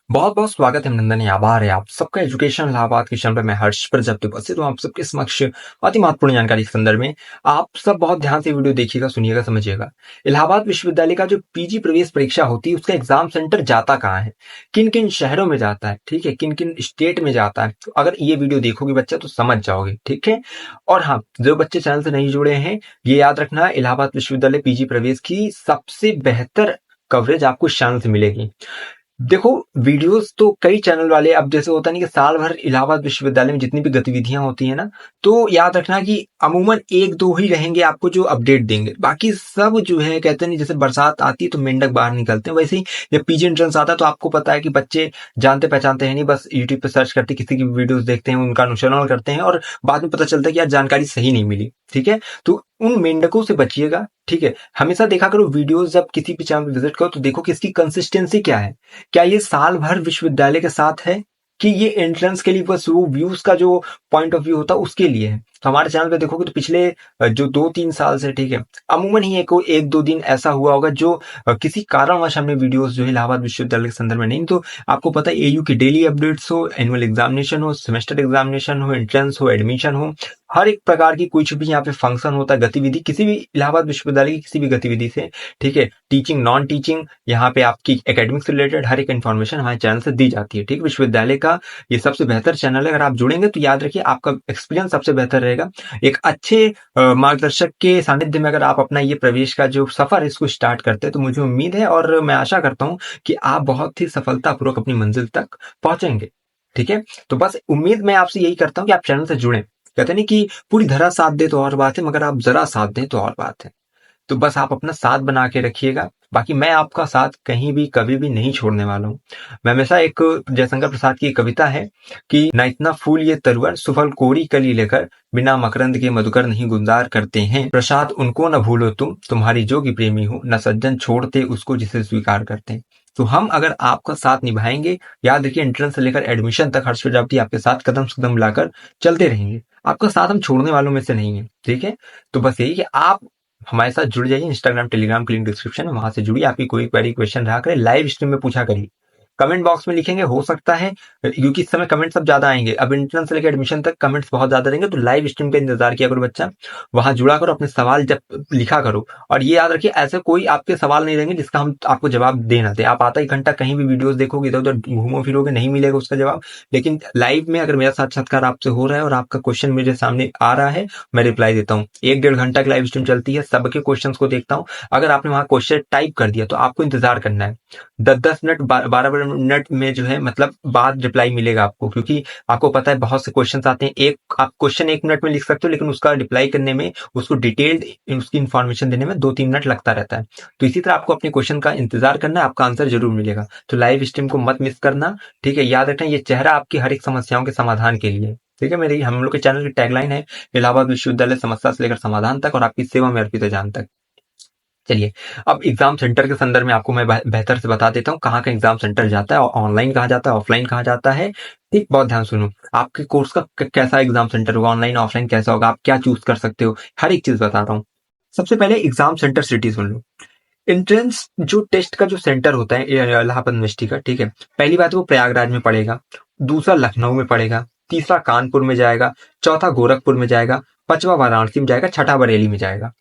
बहुत बहुत स्वागत है नंदन। आभार है आप सबका एजुकेशन इलाहाबाद के चैनल पर। मैं हर्ष प्रजापति उपस्थित हूँ आप सबके समक्ष अति महत्वपूर्ण जानकारी के संदर्भ में। आप सब बहुत ध्यान से वीडियो देखिएगा, सुनिएगा, समझिएगा। इलाहाबाद विश्वविद्यालय का जो पीजी प्रवेश परीक्षा होती है उसका एग्जाम सेंटर जाता कहाँ है, किन किन शहरों में जाता है, ठीक है, किन किन स्टेट में जाता है। तो अगर ये वीडियो देखोगे बच्चा तो समझ जाओगे, ठीक है। और हाँ, जो बच्चे चैनल से नहीं जुड़े हैं ये याद रखना, इलाहाबाद विश्वविद्यालय पीजी प्रवेश की सबसे बेहतर कवरेज आपको इस चैनल से मिलेगी। देखो, वीडियोस तो कई चैनल वाले, अब जैसे होता नहीं कि साल भर इलाहाबाद विश्वविद्यालय में जितनी भी गतिविधियां होती है ना, तो याद रखना कि अमूमन एक दो ही रहेंगे आपको जो अपडेट देंगे। बाकी सब जो है, कहते नहीं, जैसे बरसात आती है तो मेंढक बाहर निकलते हैं, वैसे ही जब पीजी एंट्रेंस आता है तो आपको पता है कि बच्चे जानते पहचानते हैं नहीं, बस यूट्यूब पे सर्च करते किसी की वीडियोस देखते हैं, उनका अनुसरण करते हैं और बाद में पता चलता है कि यार जानकारी सही नहीं मिली, ठीक है। तो उन मेंढकों से बचिएगा, ठीक है। हमेशा देखा करो वीडियोस, जब किसी भी चैनल पे विजिट करो तो देखो कि इसकी कंसिस्टेंसी क्या है। क्या ये साल भर विश्वविद्यालय के साथ है कि ये एंट्रेंस के लिए बस वो व्यूज का जो पॉइंट ऑफ व्यू होता है उसके लिए है। तो हमारे चैनल पे देखोगे तो पिछले जो 2-3 साल से, ठीक है, अमूमन ही एक दो दिन ऐसा हुआ होगा जो किसी कारणवश हमने वीडियोस जो है इलाहाबाद विश्वविद्यालय के संदर्भ में नहीं। तो आपको पता है एयू की डेली अपडेट्स हो, एनुअल एग्जामिनेशन हो, सेमेस्टर एग्जामिनेशन हो, एंट्रेंस हो, एडमिशन हो, हर एक प्रकार की कुछ भी यहाँ पे फंक्शन होता है, गतिविधि, किसी भी इलाहाबाद विश्वविद्यालय की किसी भी गतिविधि से, ठीक है, टीचिंग, नॉन टीचिंग, यहाँ पे आपकी एकेडमिक से रिलेटेड हर एक इन्फॉर्मेशन हमारे चैनल से दी जाती है, ठीक। विश्वविद्यालय का ये सबसे बेहतर चैनल है। अगर आप जुड़ेंगे तो याद रखिए आपका एक्सपीरियंस सबसे बेहतर रहेगा। एक अच्छे मार्गदर्शक के सानिध्य में अगर आप अपना ये प्रवेश का जो सफर है इसको स्टार्ट करते हैं तो मुझे उम्मीद है और मैं आशा करता हूँ कि आप बहुत ही सफलतापूर्वक अपनी मंजिल तक पहुंचेंगे, ठीक है। तो बस उम्मीद मैं आपसे यही करता हूँ कि आप चैनल से जुड़ें। कहते नहीं कि पूरी धरा साथ दे तो और बात है, मगर आप जरा साथ दें तो और बात है। तो बस आप अपना साथ बना के रखिएगा। बाकी मैं आपका साथ कहीं भी कभी भी नहीं छोड़ने वाला हूँ। मैं हमेशा, एक जयशंकर प्रसाद की एक कविता है कि ना इतना फूल ये तरुवर सुफल कोरी कली लेकर, बिना मकरंद के मधुकर नहीं गुलजार करते हैं, प्रसाद उनको न भूलो तुम तुम्हारी जोगी प्रेमी हो, न सज्जन छोड़ते उसको जिसे स्वीकार करते हैं। तो हम अगर आपका साथ निभाएंगे, याद रखिए एंट्रेंस से लेकर एडमिशन तक हर्ष प्रजापति आपके साथ कदम से कदम मिलाकर चलते रहेंगे। आपका साथ हम छोड़ने वालों में से नहीं है, ठीक है। तो बस यही कि आप हमारे साथ जुड़ जाइए। इंस्टाग्राम, टेलीग्राम की लिंक डिस्क्रिप्शन में, वहां से जुड़िए। आपकी कोई क्वेरी, क्वेश्चन रहा करे, लाइव स्ट्रीम में पूछा करिए। कमेंट बॉक्स में लिखेंगे, हो सकता है क्योंकि इस समय कमेंट सब ज्यादा आएंगे, अब एंट्रेंस से लेकर एडमिशन तक कमेंट्स बहुत ज्यादा रहेंगे, तो लाइव स्ट्रीम का इंतजार किया करो बच्चा। वहां जुड़ा करो, अपने सवाल जब लिखा करो। और ये याद रखिए ऐसे कोई आपके सवाल नहीं रहेंगे जिसका हम आपको जवाब दे ना दे। आप आधा एक घंटा कहीं भी वीडियोस देखोगे, इधर उधर घूमो फिरोगे, नहीं मिलेगा उसका जवाब। लेकिन लाइव में अगर मेरा साक्षात्कार आपसे हो रहा है और आपका क्वेश्चन मेरे सामने आ रहा है, मैं रिप्लाई देता हूँ। 1-1.5 घंटा की लाइव स्ट्रीम चलती है, सबके क्वेश्चन को देखता हूँ। अगर आपने वहां क्वेश्चन टाइप कर दिया तो आपको इंतजार करना है। 10-10 मिनट, 12-12 मिनट में जो है मतलब बाद रिप्लाई मिलेगा आपको, क्योंकि आपको पता है बहुत से क्वेश्चन आते हैं। एक आप क्वेश्चन 1 मिनट में लिख सकते हो, लेकिन उसका रिप्लाई करने में, उसको डिटेल्ड उसकी इन्फॉर्मेशन देने में 2-3 मिनट लगता रहता है। तो इसी तरह आपको अपने क्वेश्चन का इंतजार करना है, आपका आंसर जरूर मिलेगा। तो लाइव स्ट्रीम को मत मिस करना, ठीक है। याद रखना ये चेहरा आपकी हर एक समस्याओं के समाधान के लिए, ठीक है। मेरी, हम लोग के चैनल की टैगलाइन है, इलाहाबाद विश्वविद्यालय समस्या से लेकर समाधान तक और आपकी सेवा में अर्पित जान तक। चलिए, अब एग्जाम सेंटर के संदर्भ में आपको मैं बेहतर से बता देता हूँ कहाँ का एग्जाम सेंटर जाता है, और ऑनलाइन कहाँ जाता है, ऑफलाइन कहाँ जाता है। ठीक, बहुत ध्यान सुनो। आपके कोर्स का कैसा एग्जाम सेंटर होगा, ऑनलाइन ऑफलाइन कैसा होगा, आप क्या चूज कर सकते हो, हर एक चीज बता रहा हूँ। सबसे पहले एग्जाम सेंटर सिटी सुन लो। एंट्रेंस जो टेस्ट का जो सेंटर होता है इलाहाबाद यूनिवर्सिटी का, ठीक है, पहली बात वो प्रयागराज में पड़ेगा, दूसरा लखनऊ में पड़ेगा, तीसरा कानपुर में जाएगा, चौथा गोरखपुर में जाएगा, पांचवा वाराणसी में जाएगा, छठा बरेली में जाएगा।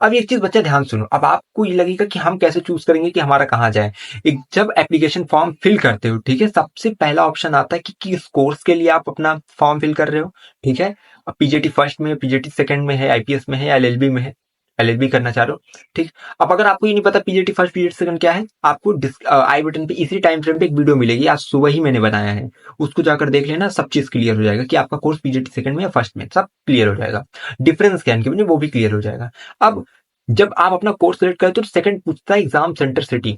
अब एक चीज बच्चा ध्यान सुनो, अब आपको ये लगेगा कि हम कैसे चूज करेंगे कि हमारा कहाँ जाए। एक जब एप्लीकेशन फॉर्म फिल करते हो, ठीक है, सबसे पहला ऑप्शन आता है कि किस कोर्स के लिए आप अपना फॉर्म फिल कर रहे हो, ठीक है। अब पीजीटी फर्स्ट में, पीजीटी सेकंड में है, आईपीएस में है, एलएलबी में है, एलएलबी करना चाह रहे हो, ठीक। अब अगर आपको ये नहीं पता पीजीटी फर्स्ट पीजीटी सेकंड क्या है, आपको आई बटन पे इसी टाइम फ्रेम पे एक वीडियो मिलेगी, आज सुबह ही मैंने बनाया है, उसको जाकर देख लेना, सब चीज क्लियर हो जाएगा कि आपका कोर्स पीजीटी सेकंड में या फर्स्ट में, सब क्लियर हो जाएगा। डिफरेंस क्या है वो भी क्लियर हो जाएगा। अब जब आप अपना कोर्स सेलेक्ट करते हो तो सेकंड पूछता है एग्जाम सेंटर सिटी।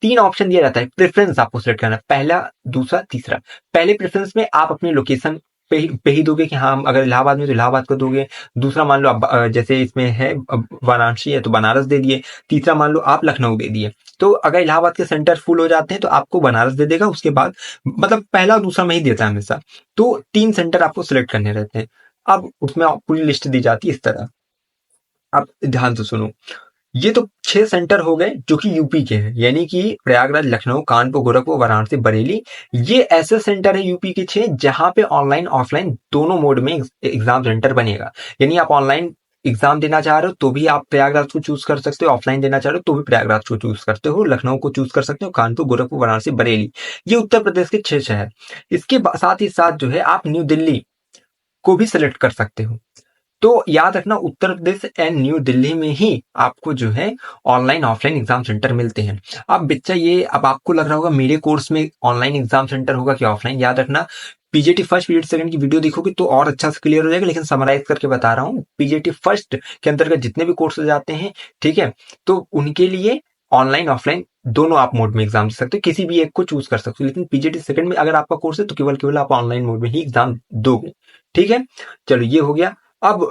3 ऑप्शन दिया जाता है, प्रेफरेंस आपको सेलेक्ट करना है, पहला, दूसरा, तीसरा। पहले प्रेफरेंस में आप अपनी लोकेशन पे ही दोगे कि हाँ, अगर इलाहाबाद में तो इलाहाबाद को दोगे। दूसरा मान लो आप जैसे इसमें है वाराणसी है तो बनारस दे दिए। तीसरा मान लो आप लखनऊ दे दिए। तो अगर इलाहाबाद के सेंटर फुल हो जाते हैं तो आपको बनारस दे देगा, उसके बाद मतलब पहला और दूसरा में ही देता है हमेशा। तो 3 सेंटर आपको सिलेक्ट करने रहते हैं। अब उसमें पूरी लिस्ट दी जाती है इस तरह। अब ध्यान से सुनो, ये तो 6 सेंटर हो गए जो कि यूपी के हैं, यानी कि प्रयागराज, लखनऊ, कानपुर, गोरखपुर, वाराणसी, बरेली। ये ऐसे सेंटर है यूपी के 6 जहां पे ऑनलाइन ऑफलाइन दोनों मोड में एग्जाम सेंटर बनेगा। यानी आप ऑनलाइन एग्जाम देना चाह रहे हो तो भी आप प्रयागराज को चूज कर सकते हो, ऑफलाइन देना चाह रहे हो तो भी प्रयागराज को चूज करते हो, लखनऊ को चूज कर सकते हो, कानपुर, गोरखपुर, वाराणसी, बरेली। ये उत्तर प्रदेश के 6 शहर। इसके साथ ही साथ जो है आप न्यू दिल्ली को भी सिलेक्ट कर सकते हो। तो याद रखना, उत्तर प्रदेश एंड न्यू दिल्ली में ही आपको जो है ऑनलाइन ऑफलाइन एग्जाम सेंटर मिलते हैं। अब बच्चा ये अब आपको लग रहा होगा मेरे कोर्स में ऑनलाइन एग्जाम सेंटर होगा कि ऑफलाइन। याद रखना, पीजीटी फर्स्ट पीरियड सेकंड की वीडियो देखोगे तो और अच्छा से क्लियर हो जाएगा, लेकिन समराइज करके बता रहा हूँ। पीजीटी फर्स्ट के अंतर्गत जितने भी कोर्स जाते हैं, ठीक है, तो उनके लिए ऑनलाइन ऑफलाइन दोनों आप मोड में एग्जाम दे सकते हो, किसी भी एक को चूज कर सकते हो। लेकिन पीजीटी सेकंड में अगर आपका कोर्स है तो केवल केवल आप ऑनलाइन मोड में ही एग्जाम दोगे। ठीक है, चलो ये हो गया। अब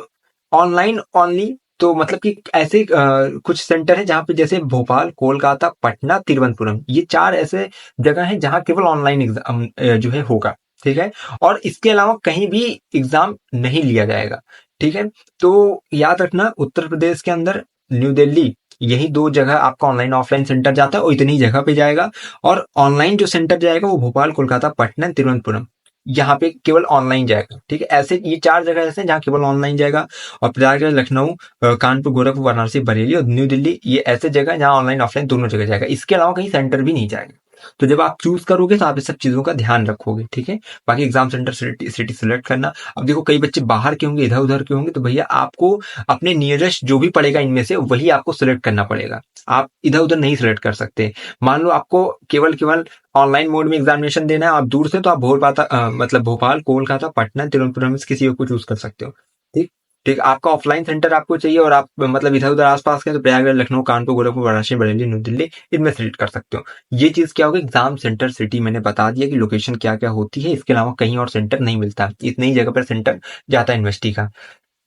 ऑनलाइन ओनली तो मतलब कि ऐसे कुछ सेंटर है जहां पे जैसे भोपाल, कोलकाता, पटना, तिरुवनंतपुरम, ये 4 ऐसे जगह हैं जहां केवल ऑनलाइन एग्जाम जो है होगा। ठीक है, और इसके अलावा कहीं भी एग्जाम नहीं लिया जाएगा। ठीक है, तो याद रखना, उत्तर प्रदेश के अंदर न्यू दिल्ली, यही 2 जगह आपका ऑनलाइन ऑफलाइन सेंटर जाता है और इतनी जगह पे जाएगा। और ऑनलाइन जो सेंटर जाएगा वो भोपाल, कोलकाता, पटना, तिरुवनंतपुरम, यहाँ पे केवल ऑनलाइन जाएगा। ठीक है, ऐसे ये 4 जगह ऐसे हैं जहाँ केवल ऑनलाइन जाएगा। और प्रयागराज, लखनऊ, कानपुर, गोरखपुर, वाराणसी, बरेली और न्यू दिल्ली, ये ऐसे जगह है जहाँ ऑनलाइन ऑफलाइन दोनों जगह जाएगा। इसके अलावा कहीं सेंटर भी नहीं जाएगा। तो जब आप चूज करोगे तो आप इस सब चीजों का ध्यान रखोगे। ठीक है, बाकी एग्जाम सेंटर सिटी सिलेक्ट करना। अब देखो, कई बच्चे बाहर के होंगे, इधर उधर के होंगे, तो भैया आपको अपने नियरेस्ट जो भी पड़ेगा इनमें से वही आपको सिलेक्ट करना पड़ेगा। आप इधर उधर नहीं सिलेक्ट कर सकते। मान लो आपको केवल केवल ऑनलाइन मोड में एग्जामिनेशन देना है, आप दूर से, तो आप मतलब भोपाल, कोलकाता, पटना, तिरुवनंतपुरम में से किसी एक को चूज कर सकते हो। ठीक ठीक, आपका ऑफलाइन सेंटर आपको चाहिए और आप मतलब इधर उधर आसपास के, तो प्रयागराज, लखनऊ, कानपुर, गोरखपुर, वाराणसी, बरेली, न्यू दिल्ली, इनमें सेलेक्ट कर सकते हो। ये चीज क्या होगी, एग्जाम सेंटर सिटी मैंने बता दिया कि लोकेशन क्या क्या होती है। इसके अलावा कहीं और सेंटर नहीं मिलता, इतनी ही जगह पर सेंटर जाता है यूनिवर्सिटी का।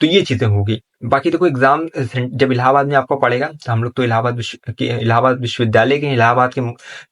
तो ये चीजें होगी। बाकी देखो, एग्जाम जब इलाहाबाद में आपको पड़ेगा, तो हम लोग तो इलाहाबाद विश्वविद्यालय के, इलाहाबाद के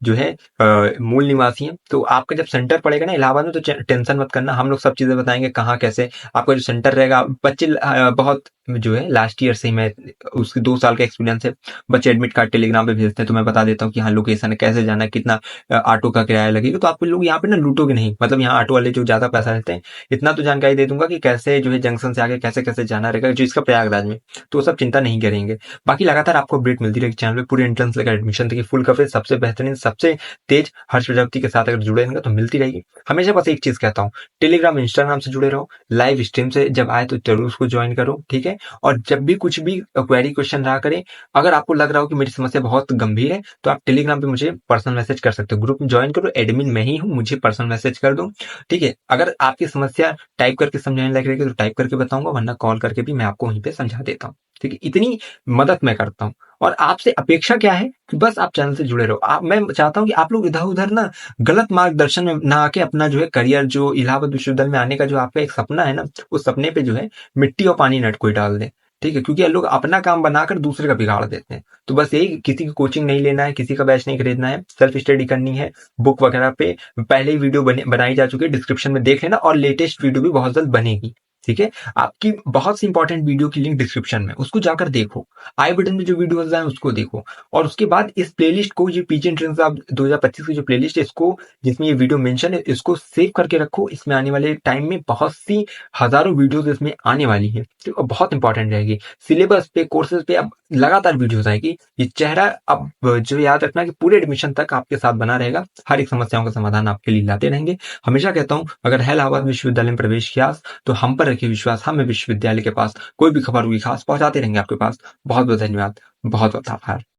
जो है मूल निवासी हैं। तो आपका जब सेंटर पड़ेगा ना इलाहाबाद में, तो टेंशन मत करना, हम लोग सब चीजें बताएंगे कहाँ कैसे आपका जो सेंटर रहेगा। बच्चे बहुत जो है लास्ट ईयर से ही, मैं उसके 2 साल का एक्सपीरियंस है, बच्चे एडमिट कार्ड टेलीग्राम पे भेजते हैं, तो मैं बता देता हूँ कि हाँ लोकेशन है, कैसे जाना है, कितना ऑटो का किराया लगेगा। तो आप लोग यहाँ पे ना लूटोगे नहीं, मतलब यहाँ ऑटो वाले जो ज्यादा पैसा रहते हैं, इतना तो जानकारी दे दूंगा कि कैसे जो है जंक्शन से आगे कैसे कैसे जाना रहेगा, जो इसका प्रयागराज में, तो वो सब चिंता नहीं करेंगे। बाकी लगातार आपको अपडेट मिलती रहेगी चैनल पे, पूरे एंट्रेंस लेकर एडमिशन तक की फुल कवरेज, सबसे बेहतरीन, सबसे तेज हर्ष प्रजापति के साथ अगर जुड़े रहेंगे तो मिलती रहेगी। हमेशा बस एक चीज कहता हूँ, टेलीग्राम, इंस्टाग्राम से जुड़े रहो, लाइव स्ट्रीम से जब आए तो जरूर उसको ज्वाइन करो। ठीक है, और जब भी कुछ भी क्वेरी क्वेश्चन रहा करें, अगर आपको लग रहा हो कि मेरी समस्या बहुत गंभीर है, तो आप टेलीग्राम पे मुझे पर्सनल मैसेज कर सकते हो। ग्रुप में ज्वाइन करो, एडमिन मैं ही हूँ, मुझे पर्सनल मैसेज कर दो। ठीक है, अगर आपकी समस्या टाइप करके समझाने लायक रहेगी तो टाइप करके बताऊंगा, वरना कॉल करके भी मैं आपको वहीं पे समझा देता हूँ। ठीक है, इतनी मदद मैं करता हूँ। और आपसे अपेक्षा क्या है कि बस आप चैनल से जुड़े रहो। मैं चाहता हूँ कि आप लोग इधर उधर ना गलत मार्गदर्शन में ना आके अपना जो है करियर, जो इलाहाबाद विश्वविद्यालय में आने का जो आपका एक सपना है ना, उस सपने पे जो है मिट्टी और पानी न कोई डाल दे। ठीक है, क्योंकि ये लोग अपना काम बनाकर दूसरे का बिगाड़ देते हैं। तो बस यही, किसी की कोचिंग नहीं लेना है, किसी का बैच नहीं खरीदना है, सेल्फ स्टडी करनी है। बुक वगैरह पे पहले ही वीडियो बनाई जा चुकी है, डिस्क्रिप्शन में देख लेना, और लेटेस्ट वीडियो भी बहुत जल्द बनेगी। ठीक है, आपकी बहुत सी इंपॉर्टेंट वीडियो की लिंक डिस्क्रिप्शन में, उसको जाकर देखो। आई बटन में जो वीडियोस हैं उसको देखो, और उसके बाद इस प्लेलिस्ट को, ये पीजी एंट्रेंस आप 2025 की जो प्लेलिस्ट है, इसको, जिसमें ये वीडियो मेंशन है, इसको सेव करके रखो। इसमें आने वाले टाइम में बहुत सी हजारों वीडियोस इसमें आने वाली है, तो बहुत इंपॉर्टेंट रहेगी। सिलेबस पे, कोर्सेज पे अब लगातार वीडियोस आएगी। ये चेहरा अब जो याद रखना कि पूरे एडमिशन तक आपके साथ बना रहेगा, हर एक समस्याओं का समाधान आपके लिए लाते रहेंगे। हमेशा कहता हूँ, अगर है इलाहाबाद विश्वविद्यालय में प्रवेश की आस, तो हम पर रखिए विश्वास, हमें विश्वविद्यालय के पास कोई भी खबर हुई खास पहुंचाते रहेंगे आपके पास। बहुत बहुत धन्यवाद, बहुत बहुत आभार।